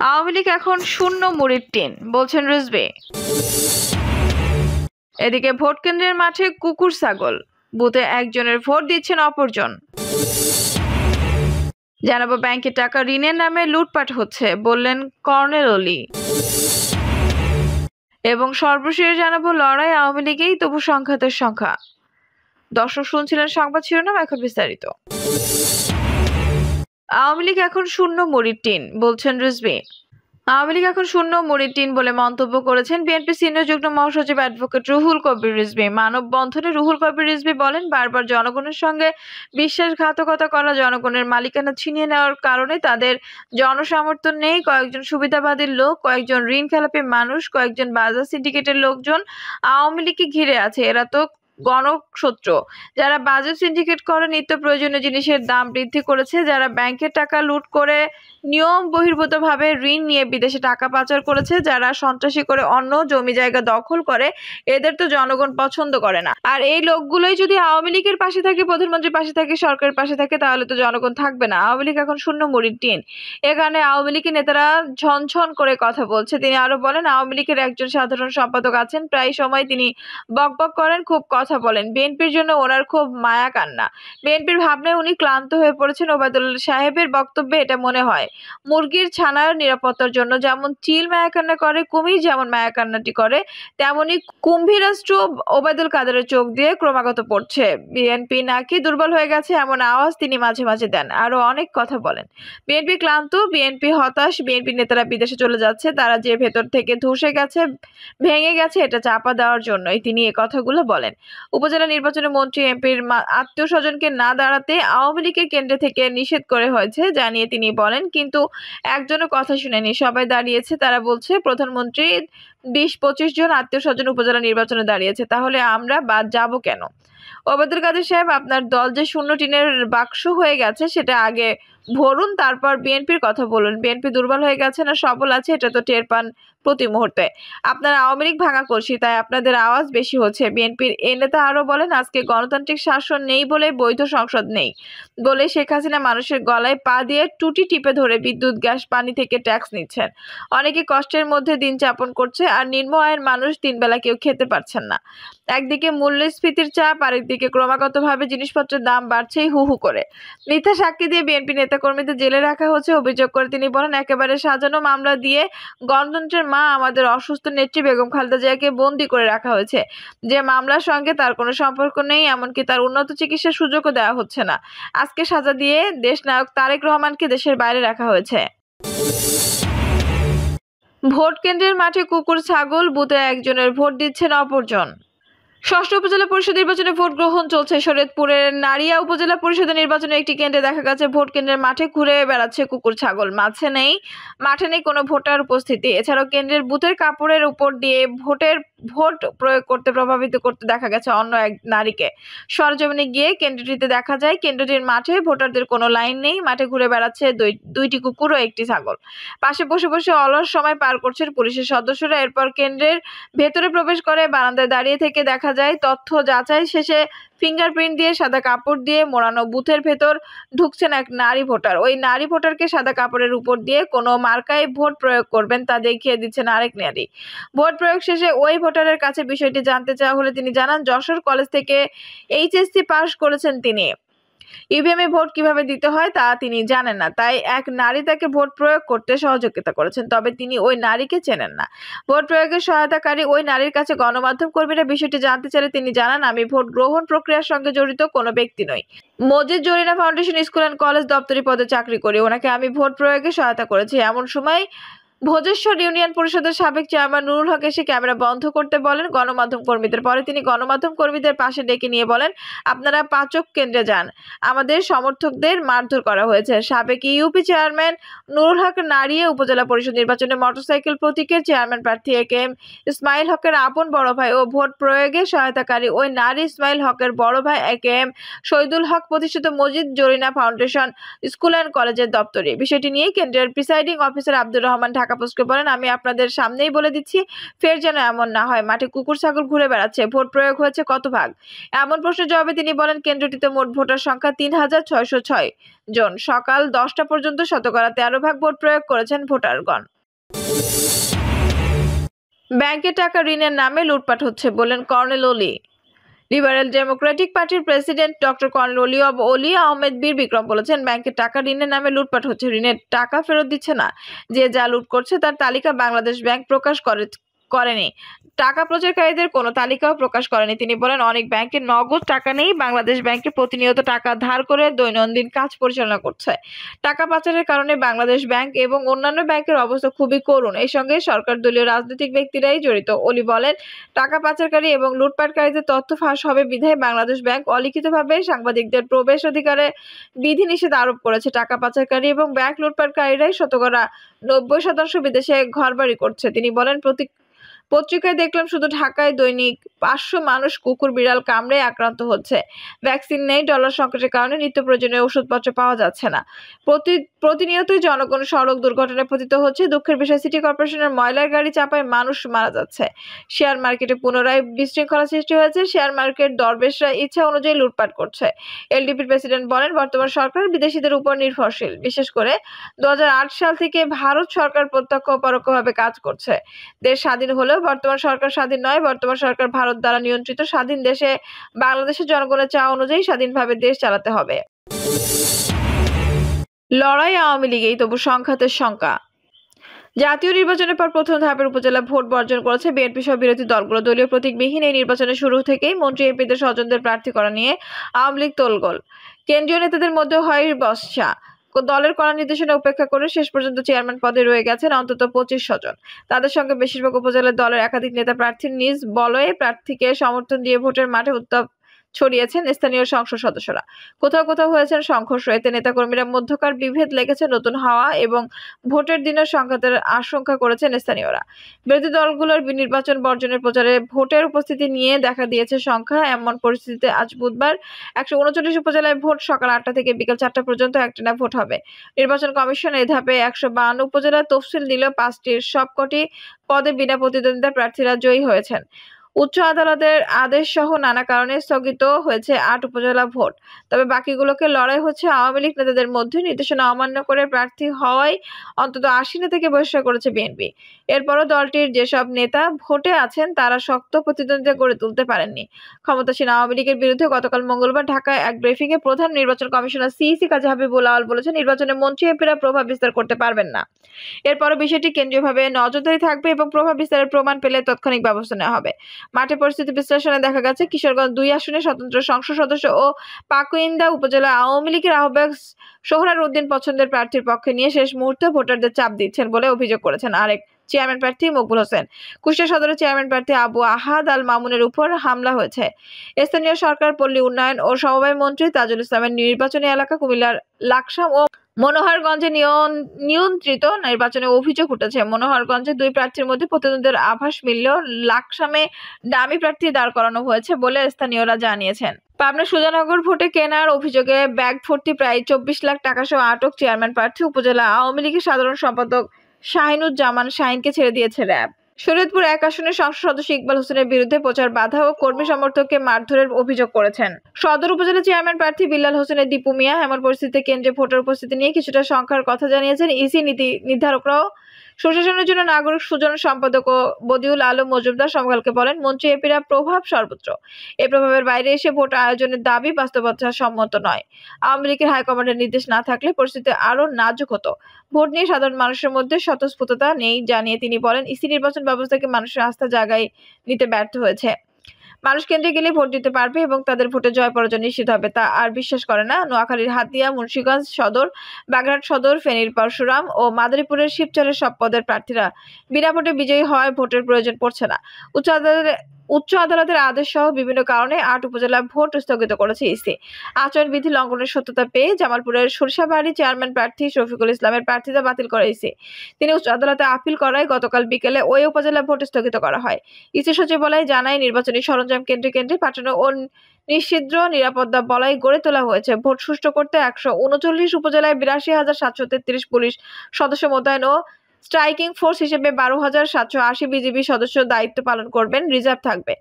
আওয়ামী লীগ এখন শূন্য মুড়ির টিন, বলছেন রিজভী। এদিকে ভোট কেন্দ্রের মাঠে কুকুর ছাগল, বুথে একজনের ভোট দিচ্ছেন অপরজন। জানাবো ব্যাংকে টাকা ঋণের নামে লুটপাট হচ্ছে, বললেন কর্নেল অলি। এবং সর্বশেষ জানাবো লড়াই আওয়ামী লীগেই তবু সংঘাতের সংখ্যা। দর্শক শুনছিলেন সংবাদ শিরোনাম, এখন বিস্তারিত। আওয়ামী লীগ এখন শূন্য মুড়ির টিন, বলছেন রিজভী। আওয়ামী লীগ এখন শূন্য মুড়ির টিন বলে মন্তব্য করেছেন বিএনপি সিনিয়র যুগ্ম মহাসচিব অ্যাডভোকেট রুহুল কবির রিজভী। মানববন্ধনে রুহুল কবির রিজভী বলেন, বারবার জনগণের সঙ্গে বিশ্বাসঘাতকতা করা, জনগণের মালিকানা ছিনিয়ে নেওয়ার কারণে তাদের জনসমর্থন নেই। কয়েকজন সুবিধাবাদীর লোক, কয়েকজন ঋণ খেলাপি মানুষ, কয়েকজন বাজার সিন্ডিকেটের লোকজন আওয়ামী লীগকে ঘিরে আছে। এরা তো গণশত্রু, যারা বাজার সিন্ডিকেট করে, নিত্য প্রয়োজনীয় জিনিসের দাম বৃদ্ধি করেছে, যারা ব্যাংকের টাকা লুট করে নিয়ম বহির্ভূতভাবে ঋণ নিয়ে বিদেশে টাকা পাচার করেছে, যারা সন্ত্রাসী করে অন্য জমি জায়গা দখল করে, এদের তো জনগণ পছন্দ করে না। আর এই লোকগুলোই যদি আওয়ামী লীগের পাশে থাকে, প্রধানমন্ত্রীর পাশে থাকে, সরকারের পাশে থাকে, তাহলে তো জনগণ থাকবে না। আওয়ামী লীগ এখন শূন্য মুড়ির টিন। এ কারণে আওয়ামী লীগের নেতারা ঝনঝন করে কথা বলছে। তিনি আরো বলেন, আওয়ামী লীগের একজন সাধারণ সম্পাদক আছেন, প্রায় সময় তিনি বকবক করেন, খুব কথা বলেন। বিএনপির জন্য ওনার খুব মায়া কান্না। বিএনপির ভাবনায় উনি ক্লান্ত হয়ে পড়েছেন। ওবায়দুল সাহেবের বক্তব্যে এটা মনে হয়। মুরগির ছানার নিরাপত্তার জন্য যেমন চিল মায়াকান্না করে, কুমির যেমন মায়াকান্নাটি করে, তেমনি কুম্ভীরাষ্ট্র ওবায়দুল কাদেরের চোখ দিয়ে ক্রমাগত পড়ছে। বিএনপি নাকি দুর্বল হয়ে গেছে, এমন আওয়াজ তিনি মাঝে মাঝে দেন। আরো অনেক কথা বলেন। বিএনপি ক্লান্ত, বিএনপি হতাশ, বিএনপি নেতারা বিদেশে চলে যাচ্ছে। তারা যে ভেতর থেকে ধসে গেছে, ভেঙে গেছে, এটা চাপা দেওয়ার জন্যই তিনি এই কথাগুলো বলেন। উপজেলা নির্বাচনে মন্ত্রী এমপির আত্মীয় স্বজনকে না দাঁড়াতে আওয়ামী লীগের কেন্দ্র থেকে নিষেধ করে হয়েছে জানিয়ে তিনি বলেন, কিন্তু একজনের কথা শুনেনি, সবাই দাঁড়িয়েছে। তারা বলছে প্রধানমন্ত্রী 20-25 জন আত্মীয় স্বজন উপজেলা নির্বাচনে দাঁড়িয়েছে, তাহলে আমরা বাদ যাব কেন? ওবায়দুল কাদের সাহেব, আপনার দল যে শূন্য টিনের বাক্স হয়ে গেছে সেটা আগে ভরুন, তারপর বিএনপির কথা বলুন। বিএনপি দুর্বল হয়ে গেছে না সবল আছে, এটা তো টের পান প্রতি মুহূর্তে। আপনারা আওয়ামী লীগ ভাঙা করছি, তাই আপনাদের আওয়াজ বেশি হচ্ছে। বিএনপির এ নেতা আরো বলেন, আজকে গণতান্ত্রিক শাসন নেই বলে, বৈধ সংসদ নেই বলে শেখ হাসিনা মানুষের গলায় পা দিয়ে টুটি টিপে ধরে বিদ্যুৎ, গ্যাস, পানি থেকে ট্যাক্স নিচ্ছেন। অনেকে কষ্টের মধ্যে দিন যাপন করছে, আর নিম্ন আয়ের মানুষ 3 বেলা কেউ খেতে পারছেন না। একদিকে মূল্যস্ফীতির চাপ, আরেকদিকে ক্রমাগতভাবে জিনিসপত্রের দাম বাড়ছেই হু হু করে। মিথ্যা সাক্ষী দিয়ে বিএনপি নেতাকর্মীদের জেলে রাখা হচ্ছে অভিযোগ করে তিনি বলেন, একেবারে সাজানো মামলা দিয়ে গণতন্ত্রের মা আমাদের অসুস্থ নেত্রী বেগম খালেদা জিয়াকে বন্দী করে রাখা হয়েছে, যে মামলার সঙ্গে তার কোনো সম্পর্ক নেই, এমনকি তার উন্নত চিকিৎসার সুযোগও দেওয়া হচ্ছে না। আজকে সাজা দিয়ে দেশনায়ক তারেক রহমানকে দেশের বাইরে রাখা হয়েছে। ভোট কেন্দ্রের মাঠে কুকুর ছাগল, বুথে একজনের ভোট দিচ্ছেন অপরজন। ষষ্ঠ উপজেলা পরিষদ নির্বাচনে ভোট গ্রহণ চলছে। শরীয়তপুরের নারিয়া উপজেলা পরিষদের নির্বাচনে একটি কেন্দ্রে দেখা গেছে ভোট কেন্দ্রের মাঠে ঘুরে বেড়াচ্ছে কুকুর ছাগল। মাঠে নেই কোনো ভোটার উপস্থিতি। এছাড়াও কেন্দ্রের বুথের কাপড়ের উপর দিয়ে ভোট প্রয়োগ করতে প্রভাবিত করতে দেখা গেছে অন্য এক নারীকে। সরজমিনে গিয়ে কেন্দ্রটিতে দেখা যায়, কেন্দ্রটির মাঠে ভোটারদের কোনো লাইন নেই। মাঠে ঘুরে বেড়াচ্ছে দুইটি কুকুর ও একটি ছাগল। পাশে বসে বসে অলস সময় পার করছেন পুলিশের সদস্যরা। এরপর কেন্দ্রের ভেতরে প্রবেশ করে বারান্দায় দাঁড়িয়ে থেকে দেখা যায় তথ্য যাচাই শেষে ফিঙ্গারপ্রিন্ট দিয়ে সাদা কাপড় দিয়ে মোড়ানো বুথের ভেতর ঢুকছেন এক নারী ভোটার। ওই নারী ভোটারকে সাদা কাপড়ের উপর দিয়ে কোনো মার্কায় ভোট প্রয়োগ করবেন তা দেখিয়ে দিচ্ছেন আরেক নারী। ভোট প্রয়োগ শেষে ওই ভোটারের কাছে বিষয়টি জানতে চাওয়া হলে তিনি জানান, যশোর কলেজ থেকে এইচএসসি পাস করেছেন তিনি। ইভিএমে ভোট কিভাবে দিতে হয় তা তিনি জানেন না, তাই এক নারী তাকে ভোট প্রয়োগ করতে সহযোগিতা করেছেন, তবে তিনি ওই নারীকে চেনেন না। ভোট প্রয়োগের সহায়তাকারী ওই নারীর কাছে গণমাধ্যম কর্মীরা বিষয়টি জানতে চাইলে তিনি জানান, আমি ভোট গ্রহণ প্রক্রিয়ার সঙ্গে জড়িত কোনো ব্যক্তি নই। মসজিদ Zarina foundation school and college দপ্তরি পদে চাকরি করি। ওনাকে আমি ভোট প্রয়োগে সহায়তা করেছি। এমন সময় ভোজেশ্বর ইউনিয়ন পরিষদের সাবেক চেয়ারম্যান নুরুল হক এসে ক্যামেরা বন্ধ করতে বলেন গণমাধ্যম কর্মীদের। পরে তিনি গণমাধ্যম কর্মীদের পাশে ডেকে নিয়ে বলেন, আপনারা পাচক কেন্দ্রে যান, আমাদের সমর্থকদের মারধর করা হয়েছে। সাবেক ইউপি চেয়ারম্যান নুরুল হক নারিয়া উপজেলা পরিষদ নির্বাচনে মোটরসাইকেল প্রতীকের চেয়ারম্যান প্রার্থী একেএম ইসমাইল হকের আপন বড় ভাই ও ভোট প্রয়োগে সহায়তাকারী ওই নারী ইসমাইল হকের বড় ভাই একেএম শহীদুল হক প্রতিষ্ঠিত মসজিদ জরিনা ফাউন্ডেশন স্কুল অ্যান্ড কলেজের দপ্তরে। বিষয়টি নিয়ে কেন্দ্রের প্রিসাইডিং অফিসার আব্দুর রহমান ঢাকা ঢাকা পোস্টকে বলেন, আমি আপনাদের সামনেই বলে দিচ্ছি, ফের যেন এমন না হয় মাঠে কুকুর ছাগল ঘুরে বেড়াচ্ছে। ভোট প্রয়োগ হয়েছে কত ভাগ? এমন প্রশ্নের জবাবে তিনি বলেন, কেন্দ্রটিতে মোট ভোটার সংখ্যা ৩,৬০৬ জন। সকাল 10টা পর্যন্ত 13.13% ভোট প্রয়োগ করেছেন ভোটারগণ। ব্যাংকে টাকা ঋণের নামে লুটপাট হচ্ছে বললেন কর্নেল অলি। লিবারেল ডেমোক্রেটিক পার্টির প্রেসিডেন্ট ডক্টর কর্নেল অলি আহমেদ বীর বিক্রম বলেছেন, ব্যাংকে টাকা ঋণের নামে লুটপাট হচ্ছে, ঋণের টাকা ফেরত দিচ্ছে না। যে যা লুট করছে তার তালিকা বাংলাদেশ ব্যাংক প্রকাশ করেনি। টাকা পাচারকারীদের কোনো তালিকাও প্রকাশ করেনি। তিনি বলেন, অনেক ব্যাংকে নগদ টাকা নেই, বাংলাদেশ ব্যাংকে প্রতিনিয়ত টাকা ধার করে দৈনন্দিন কাজ পরিচালনা করছে। টাকা পাচারের কারণে বাংলাদেশ ব্যাংক এবং অন্যান্য ব্যাংকের অবস্থা খুবই করুণ। এই সঙ্গে সরকার দলীয় রাজনৈতিক ব্যক্তিরাই জড়িত। অলি বলেন, টাকা পাচারকারী এবং লুটপাটকারীদের তথ্য ফাঁস হবে বিধায় বাংলাদেশ ব্যাংক অলিখিতভাবে সাংবাদিকদের প্রবেশ অধিকারে বিধিনিষেধ আরোপ করেছে। টাকা পাচারকারী এবং ব্যাংক লুটপাটকারীরাই 90% বিদেশে ঘরবাড়ি করছে। তিনি বলেন, পত্রিকায় দেখলাম শুধু ঢাকায় দৈনিক 500 মানুষ কুকুর বিড়াল কামড়ে আক্রান্ত হচ্ছে। ভ্যাকসিন নেই, ডলার সংকটের কারণে নিত্য প্রয়োজনীয় ওষুধপত্র পাওয়া যাচ্ছে না। প্রতিনিয়তই জনগণ সড়ক দুর্ঘটনায় পতিত হচ্ছে। দুঃখের বিষয়, সিটি কর্পোরেশনের ময়লার গাড়ি চাপায় মানুষ মারা যাচ্ছে। শেয়ার মার্কেটে পুনরায় বিশৃঙ্খলা সৃষ্টি হয়েছে। শেয়ার মার্কেট দরবেশরা ইচ্ছা অনুযায়ী লুটপাট করছে। এলডিপির প্রেসিডেন্ট বলেন, বর্তমান সরকার বিদেশিদের উপর নির্ভরশীল। বিশেষ করে 2008 সাল থেকে ভারত সরকার প্রত্যক্ষ ও পরোক্ষভাবে কাজ করছে। দেশ স্বাধীন হলেও বর্তমান সরকার স্বাধীন নয়। বর্তমান সরকার ভারত দ্বারা নিয়ন্ত্রিত। স্বাধীন দেশে বাংলাদেশের জনগণের চাওয়া অনুযায়ী স্বাধীনভাবে দেশ চালাতে হবে। লড়াই আওয়ামী লীগেই, তবু সংঘাতের শঙ্কা। জাতীয় নির্বাচনের পর প্রথম ধাপের উপজেলা ভোট বর্জন করেছে বিএনপি সহ বিরোধী দলগুলো। দলীয় প্রতীকবিহীন এই নির্বাচনের শুরু থেকেই মন্ত্রী এমপিদের স্বজনদের প্রার্থী করা নিয়ে আওয়ামী লীগ তোলগোল। কেন্দ্রীয় নেতাদের মধ্যে হয় বচসা। দলের কড়া নির্দেশনা উপেক্ষা করে শেষ পর্যন্ত চেয়ারম্যান পদে রয়ে গেছেন অন্তত 25 স্বজন। তাদের সঙ্গে বেশিরভাগ উপজেলার দলের একাধিক নেতা প্রার্থীর নিজ বলয়ে প্রার্থীকে সমর্থন দিয়ে ভোটের মাঠে উত্তাপ ছড়িয়েছেন স্থানীয় সংসদ সদস্যরা। কোথাও কোথাও হয়েছেন সংঘর্ষ। এতে নেতাকর্মীরা মধ্যকার বিভেদ লেগেছে নতুন হাওয়া এবং ভোটের দিনের সংঘাতের আশঙ্কা করেছেন স্থানীয়রা। বিরোধী দলগুলোর নির্বাচন বর্জনের প্রচারে ভোটের উপস্থিতি নিয়ে দেখা দিয়েছে সংখ্যা। এমন পরিস্থিতিতে আজ বুধবার 139 উপজেলায় ভোট সকাল 8টা থেকে বিকেল 4টা পর্যন্ত একটানা ভোট হবে। নির্বাচন কমিশন এই ধাপে 152 উপজেলার তফসিল দিলেও 5টির সবকটি পদে বিনা প্রতিদ্বন্দ্বিতায় প্রার্থীরা জয়ী হয়েছেন। উচ্চ আদালতের আদেশ সহ নানা কারণে স্থগিত হয়েছে 8 উপজেলা ভোট। তবে বাকিগুলোকে লড়াই হচ্ছে আওয়ামী লীগ নেতাদের মধ্যে। নির্দেশনা অমান্য করে প্রার্থী হওয়ায় অন্তত 80 নেতাকে বহিষ্কার করেছে বিএনপি। এরপরও দলটির যেসব নেতা ভোটে আছেন তারা শক্ত প্রতিদ্বন্দ্বিতা গড়ে তুলতে পারেননি। ক্ষমতাসীন আওয়ামী লীগের বিরুদ্ধে গতকাল মঙ্গলবার ঢাকায় এক ব্রিফিংয়ে প্রধান নির্বাচন কমিশনার সিইসি কাজী হাবিবুল আউয়াল বলেছেন, নির্বাচনে মন্ত্রী এমপিরা প্রভাব বিস্তার করতে পারবেন না। এরপরও বিষয়টি কেন্দ্রীয়ভাবে নজরদারি থাকবে এবং প্রভাব বিস্তারের প্রমাণ পেলে তাৎক্ষণিক ব্যবস্থা নেওয়া হবে। মাঠে পরিস্থিতি বিশ্লেষণে দেখা গেছে, কিশোরগঞ্জ 2 আসনে স্বতন্ত্র সংসদ সদস্য ও পাকুইন্দা উপজেলা আওয়ামী লীগের আহ্বায়ক সোহরার উদ্দিন পছন্দের প্রার্থীর পক্ষে নিয়ে শেষ মুহূর্তে ভোটারদের চাপ দিচ্ছেন বলে অভিযোগ করেছেন আরেক চেয়ারম্যান প্রার্থী মকবুল হোসেন। কুষ্টিয়া সদরের চেয়ারম্যান প্রার্থী আবু আহাদ আল মামুনের উপর হামলা হয়েছে। স্থানীয় সরকার, পল্লী উন্নয়ন ও সমবায় মন্ত্রী তাজুল ইসলামের নির্বাচনী এলাকা কুমিল্লার লাকসাম ও মনোহরগঞ্জে নিয়ন্ত্রিত নির্বাচনে অভিযোগ উঠেছে। মনোহরগঞ্জে 2 প্রার্থীর মধ্যে প্রতিদ্বন্দ্বের আভাস মিললেও লাকসামে ডামি প্রার্থী দাঁড় করানো হয়েছে বলে স্থানীয়রা জানিয়েছেন। পাবনা সুজানগর ভোটে কেনার অভিযোগে ব্যাগ ভর্তি প্রায় 24 লাখ টাকা সহ আটক চেয়ারম্যান প্রার্থী উপজেলা আওয়ামী লীগের সাধারণ সম্পাদক শাহিনুজ্জামান শাহিনকে ছেড়ে দিয়েছে র্যাব। শরীয়তপুর 1 আসনের সংসদ সদস্য ইকবাল হোসেনের বিরুদ্ধে প্রচার বাধা ও কর্মী সমর্থককে মারধরের অভিযোগ করেছেন সদর উপজেলা চেয়ারম্যান প্রার্থী বিল্লাল হোসেনের দীপু মিয়া। এমন পরিস্থিতিতে কেন্দ্রে ভোটার উপস্থিতি নিয়ে কিছুটা সংখ্যার কথা জানিয়েছেন ইসি নীতি নির্ধারকরাও। সুশাসনের জন্য নাগরিক সুজন সম্পাদক ও বদিউল আলম মজুমদার সমকালকে বলেন, মন্ত্রী এপিরা প্রভাব সর্বোচ্চ। এই প্রভাবের বাইরে এসে ভোট আয়োজনের দাবি বাস্তবতা সম্মত নয়। আওয়ামী লীগের হাইকমান্ডের নির্দেশ না থাকলে পরিস্থিতি আরো নাজুক হতো। ভোট নিয়ে সাধারণ মানুষের মধ্যে স্বতঃস্ফূর্ততা নেই জানিয়ে তিনি বলেন, ইসি নির্বাচন ব্যবস্থাকে মানুষের আস্থা জায়গায় নিতে ব্যর্থ হয়েছে। মানুষ কেন্দ্রে গেলে ভোট দিতে পারবে এবং তাদের ভোটে জয় পরাজয় নিশ্চিত হবে, তা আর বিশ্বাস করে না। নোয়াখালীর হাতিয়া, মুন্সিগঞ্জ সদর, বাগেরহাট সদর, ফেনীর পরশুরাম ও মাদারীপুরের শিবচরের সব পদের প্রার্থীরা বিনা ভোটে বিজয়ী হওয়ায় ভোটের প্রয়োজন পড়ছে না। উচ্চ আদালতের আদেশ সহ বিভিন্ন কারণে 8 উপজেলা ভোট স্থগিত করেছে ইসি। আচরণবিধি লঙ্ঘনের সত্যতা পেয়ে জামালপুরের সরিষাবাড়ি চেয়ারম্যান প্রার্থী শফিকুল ইসলামের প্রার্থিতা বাতিল করে ইসি। তিনি উচ্চ আদালতে আপিল করায় গতকাল বিকেলে ওই উপজেলা ভোট স্থগিত করা হয়। ইসি সচিবালয় জানায়, নির্বাচনী সরঞ্জাম কেন্দ্রে কেন্দ্রে পাঠানো ও নিষিদ্ধ নিরাপত্তা বলয় গড়ে তোলা হয়েছে। ভোট সুষ্ঠু করতে 139 উপজেলায় 82,733 পুলিশ সদস্য মোতায়েন ও স্ট্রাইকিং ফোর্স হিসেবে 12,780 বিজিবি সদস্য দায়িত্ব পালন করবেন। রিজার্ভ থাকবে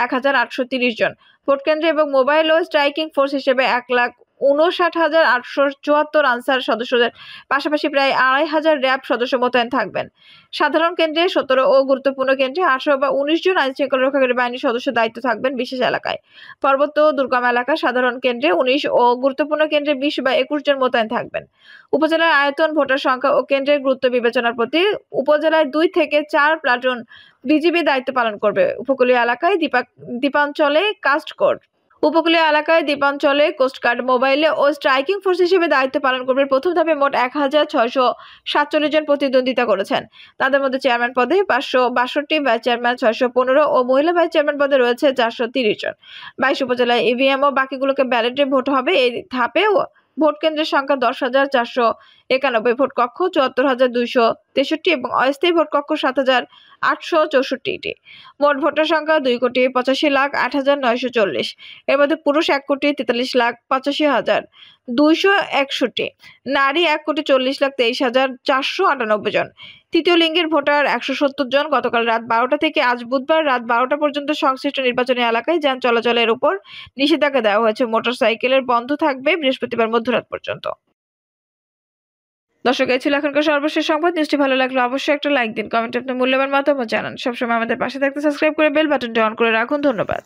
1,830 জন। ভোটকেন্দ্র এবং মোবাইল ও স্ট্রাইকিং ফোর্স হিসেবে 1,59,874 আনসার সদস্যদের পাশাপাশি প্রায় 2,500 র্যাব সদস্য মোতায়েন থাকবেন। সাধারণ কেন্দ্রে 17 ও গুরুত্বপূর্ণ কেন্দ্রে 18 বা 19 জন আইনশৃঙ্খলা রক্ষাকারী বাহিনীর সদস্য দায়িত্ব থাকবেন বিশেষ এলাকায়। পার্বত্য ও দুর্গম এলাকা সাধারণ কেন্দ্রে 19 ও গুরুত্বপূর্ণ কেন্দ্রে 20 বা 21 জন মোতায়েন থাকবেন। উপজেলার আয়তন, ভোটার সংখ্যা ও কেন্দ্রের গুরুত্ব বিবেচনার প্রতি উপজেলায় 2 থেকে 4 প্লাটুন বিজিবি দায়িত্ব পালন করবে। উপকূলীয় এলাকায় দ্বীপাঞ্চলে কোস্টগার্ড মোবাইলে ও স্ট্রাইকিং ফোর্স হিসেবে দায়িত্ব পালন করবে। প্রথম ধাপে মোট 1,647 জন প্রতিদ্বন্দ্বিতা করেছেন। তাদের মধ্যে চেয়ারম্যান পদে 562, ভাইস চেয়ারম্যান 615 ও মহিলা ভাইস চেয়ারম্যান পদে রয়েছে 430 জন। 22 উপজেলায় ইভিএম ও বাকিগুলোকে ব্যালটে ভোট হবে। এই ধাপে ভোট কেন্দ্রের সংখ্যা 10,491, ভোট কক্ষ 74,263 এবং অস্থায়ী ভোট কক্ষ 7,864টি। মোট ভোটার সংখ্যা 2,85,08,940। এর মধ্যে পুরুষ 1,43,85,261, নারী 1,40,23,498 জন। তৃতীয় লিঙ্গের ভোটার 170 জন। গতকাল রাত 12টা থেকে আজ বুধবার রাত 12টা পর্যন্ত সংশ্লিষ্ট নির্বাচনী এলাকায় যান চলাচলের উপর নিষেধাজ্ঞা দেওয়া হয়েছে। মোটরসাইকেলের বন্ধ থাকবে বৃহস্পতিবার মধ্যরাত পর্যন্ত। দর্শক, এই ছিল এখনকার সর্বশেষ সংবাদ। নিউজটি ভালো লাগলে অবশ্যই একটা লাইক দিন, কমেন্টে আপনার মূল্যবান মতামত জানান। সবসময় আমাদের পাশে থাকতে সাবস্ক্রাইব করে বেল বাটনটি অন করে রাখুন। ধন্যবাদ।